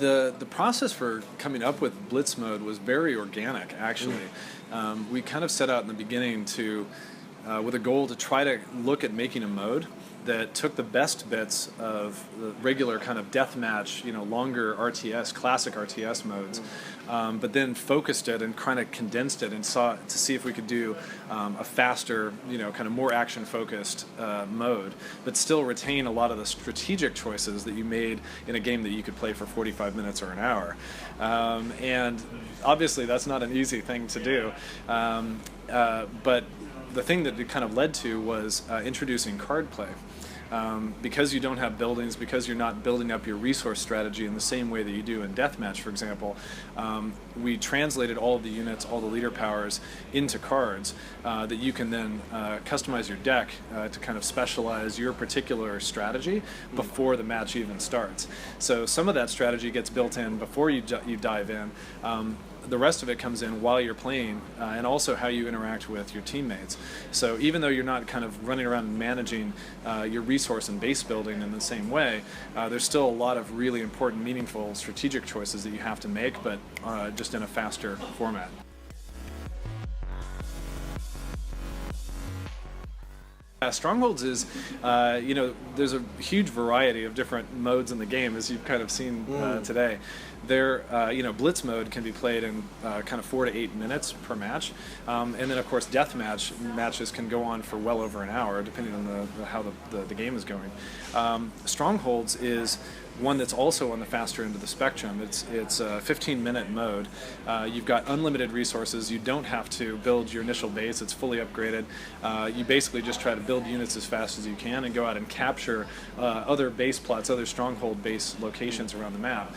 The process for coming up with Blitz mode was very organic, actually. We kind of set out in the beginning to, with a goal to try to look at making a mode that took the best bits of the regular kind of deathmatch, longer RTS, classic RTS modes, but then focused it and kind of condensed it and saw to see if we could do a faster, kind of more action-focused mode, but still retain a lot of the strategic choices that you made in a game that you could play for 45 minutes or an hour. And obviously that's not an easy thing to do, but the thing that it kind of led to was introducing card play. Because you don't have buildings, because you're not building up your resource strategy in the same way that you do in Deathmatch, for example, we translated all of the units, all the leader powers into cards that you can then customize your deck to kind of specialize your particular strategy before the match even starts. So some of that strategy gets built in before you dive in. The rest of it comes in while you're playing, and also how you interact with your teammates. So even though you're not kind of running around and managing your resource and base building in the same way, there's still a lot of really important, meaningful strategic choices that you have to make, but just in a faster format. Strongholds is, there's a huge variety of different modes in the game, as you've kind of seen today. Blitz mode can be played in kind of 4 to 8 minutes per match, and then of course deathmatch matches can go on for well over an hour, depending on how the game is going. Strongholds is one that's also on the faster end of the spectrum. It's a 15-minute mode. You've got unlimited resources. You don't have to build your initial base. It's fully upgraded. You basically just try to build units as fast as you can and go out and capture other base plots, other stronghold base locations around the map.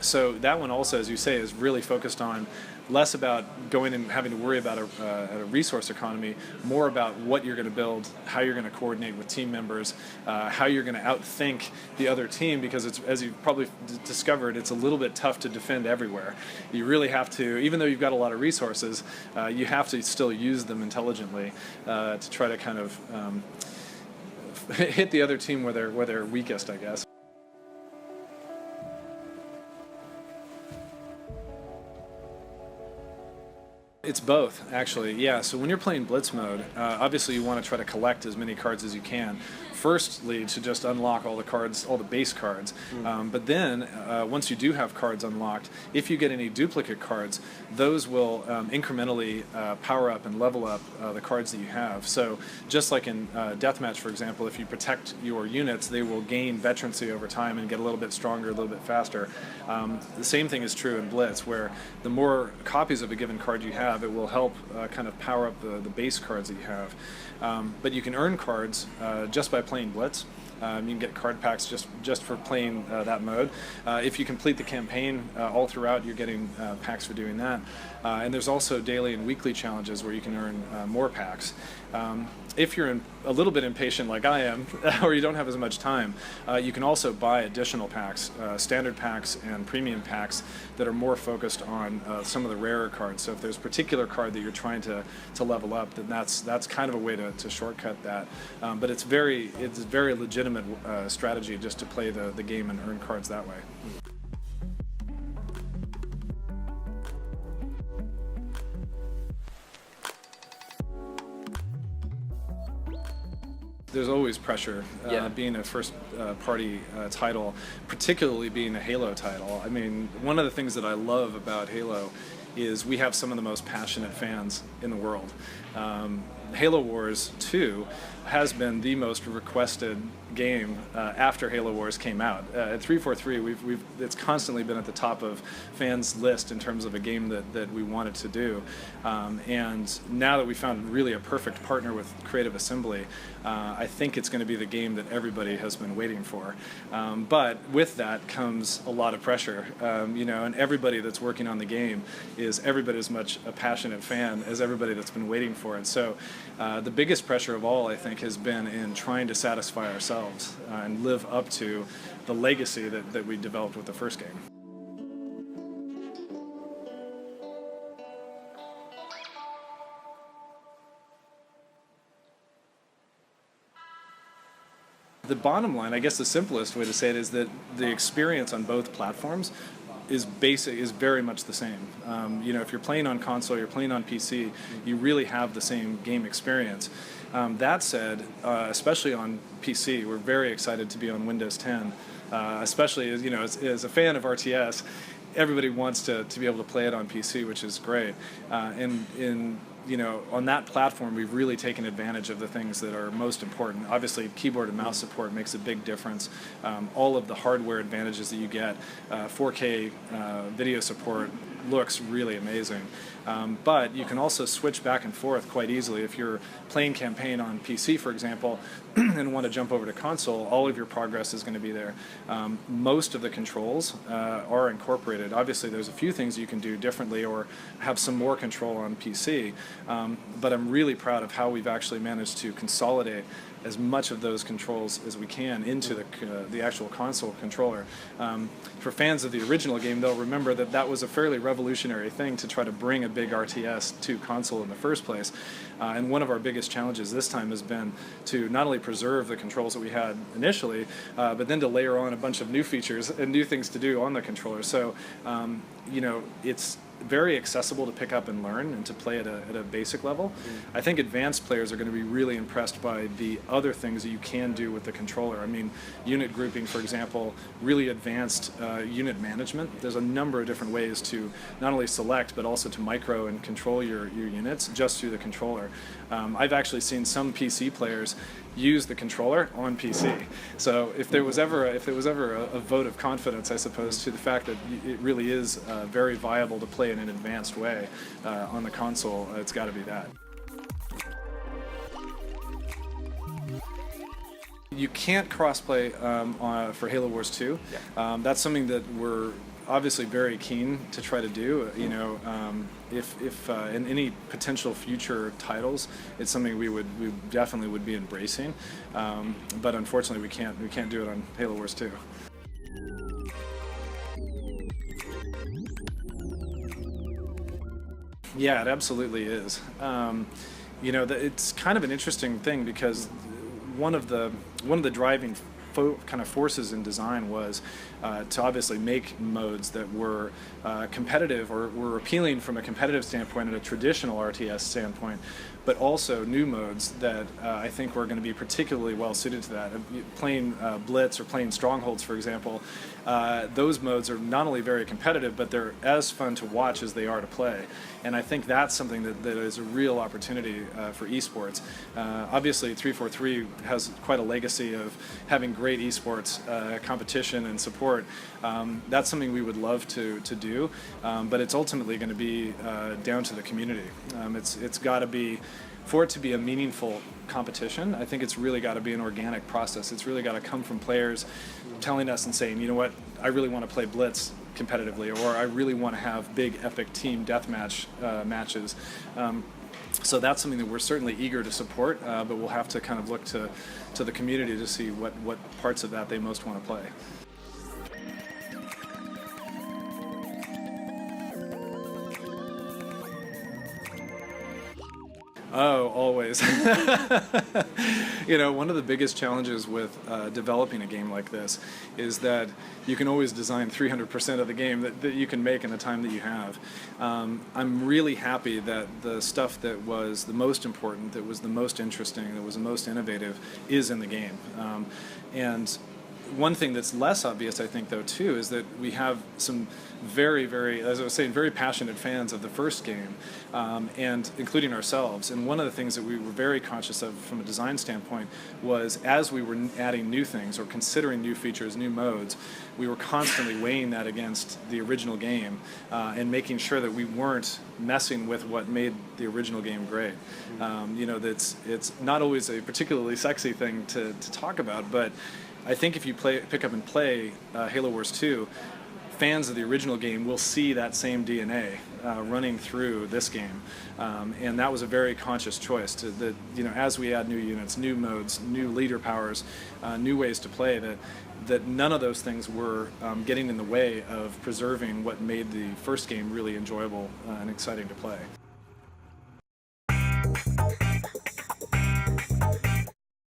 So that one also, as you say, is really focused on less about going and having to worry about a resource economy, more about what you're going to build, how you're going to coordinate with team members, how you're going to outthink the other team, because it's, as you've probably discovered, it's a little bit tough to defend everywhere. You really have to, even though you've got a lot of resources, you have to still use them intelligently to try to kind of hit the other team where they're weakest, I guess. It's both, actually, yeah. So when you're playing Blitz mode, obviously you want to try to collect as many cards as you can. Firstly, to just unlock all the cards, all the base cards. But then, once you do have cards unlocked, if you get any duplicate cards, those will incrementally power up and level up the cards that you have. So just like in Deathmatch, for example, if you protect your units, they will gain veterancy over time and get a little bit stronger, a little bit faster. The same thing is true in Blitz, where the more copies of a given card you have, it will help kind of power up the base cards that you have. But you can earn cards just by playing Blitz. You can get card packs just for playing that mode. If you complete the campaign all throughout, you're getting packs for doing that. And there's also daily and weekly challenges where you can earn more packs. If you're a little bit impatient like I am, or you don't have as much time, you can also buy additional packs, standard packs and premium packs that are more focused on some of the rarer cards. So if there's a particular card that you're trying to level up, then that's kind of a way to shortcut that. But it's very legitimate strategy just to play the game and earn cards that way. There's always pressure being a first-party title, particularly being a Halo title. I mean, one of the things that I love about Halo is we have some of the most passionate fans in the world. Halo Wars 2 has been the most requested game after Halo Wars came out. At 343, it's constantly been at the top of fans' list in terms of a game that we wanted to do. And now that we found really a perfect partner with Creative Assembly, I think it's going to be the game that everybody has been waiting for. But with that comes a lot of pressure, and everybody that's working on the game is everybody as much a passionate fan as everybody that's been waiting for it. So the biggest pressure of all, I think, has been in trying to satisfy ourselves and live up to the legacy that we developed with the first game. the bottom line, I guess the simplest way to say it is that the experience on both platforms is very much the same. If you're playing on console, you're playing on PC, you really have the same game experience. That said, especially on PC, we're very excited to be on Windows 10, especially as a fan of RTS. Everybody wants to be able to play it on PC, which is great. On that platform, we've really taken advantage of the things that are most important. Obviously, keyboard and mouse support makes a big difference. All of the hardware advantages that you get, 4K video support looks really amazing. But you can also switch back and forth quite easily. If you're playing campaign on PC, for example, and want to jump over to console, all of your progress is going to be there. Most of the controls are incorporated. Obviously, there's a few things you can do differently or have some more control on PC, but I'm really proud of how we've actually managed to consolidate as much of those controls as we can into the actual console controller. For fans of the original game, they'll remember that that was a fairly revolutionary thing to try to bring a big RTS to console in the first place. And one of our biggest challenges this time has been to not only preserve the controls that we had initially, but then to layer on a bunch of new features and new things to do on the controller. So, it's very accessible to pick up and learn and to play at a basic level. I think advanced players are going to be really impressed by the other things that you can do with the controller. I mean, unit grouping, for example, really advanced unit management. There's a number of different ways to not only select but also to micro and control your units just through the controller. I've actually seen some PC players use the controller on PC. So if there was ever a vote of confidence, I suppose, to the fact that it really is very viable to play in an advanced way on the console, it's got to be that. You can't crossplay for Halo Wars 2. Yeah. That's something that we're obviously very keen to try to do. If in any potential future titles, it's something we definitely would be embracing. But unfortunately, we can't do it on Halo Wars 2. Yeah, it absolutely is. It's kind of an interesting thing because one of the driving kind of forces in design was to obviously make modes that were competitive or were appealing from a competitive standpoint and a traditional RTS standpoint, but also new modes that I think were going to be particularly well suited to that. Playing Blitz or playing Strongholds, for example, those modes are not only very competitive, but they're as fun to watch as they are to play. And I think that's something that is a real opportunity for esports. Obviously, 343 has quite a legacy of having great esports competition and support. That's something we would love to do, but it's ultimately going to be down to the community. It's got to be, for it to be a meaningful competition, I think it's really got to be an organic process. It's really got to come from players telling us and saying, you know what, I really want to play Blitz competitively, or I really want to have big epic team deathmatch matches. So that's something that we're certainly eager to support, but we'll have to kind of look to the community to see what parts of that they most want to play. Oh, always. One of the biggest challenges with developing a game like this is that you can always design 300% of the game that you can make in the time that you have. I'm really happy that the stuff that was the most important, that was the most interesting, that was the most innovative is in the game. And one thing that's less obvious, I think, though, too, is that we have some very, very, as I was saying, very passionate fans of the first game, and including ourselves. And one of the things that we were very conscious of from a design standpoint was, as we were adding new things or considering new features, new modes, we were constantly weighing that against the original game and making sure that we weren't messing with what made the original game great. It's not always a particularly sexy thing to talk about, but I think if you pick up and play Halo Wars 2, fans of the original game will see that same DNA running through this game, and that was a very conscious choice. As we add new units, new modes, new leader powers, new ways to play, that none of those things were getting in the way of preserving what made the first game really enjoyable and exciting to play.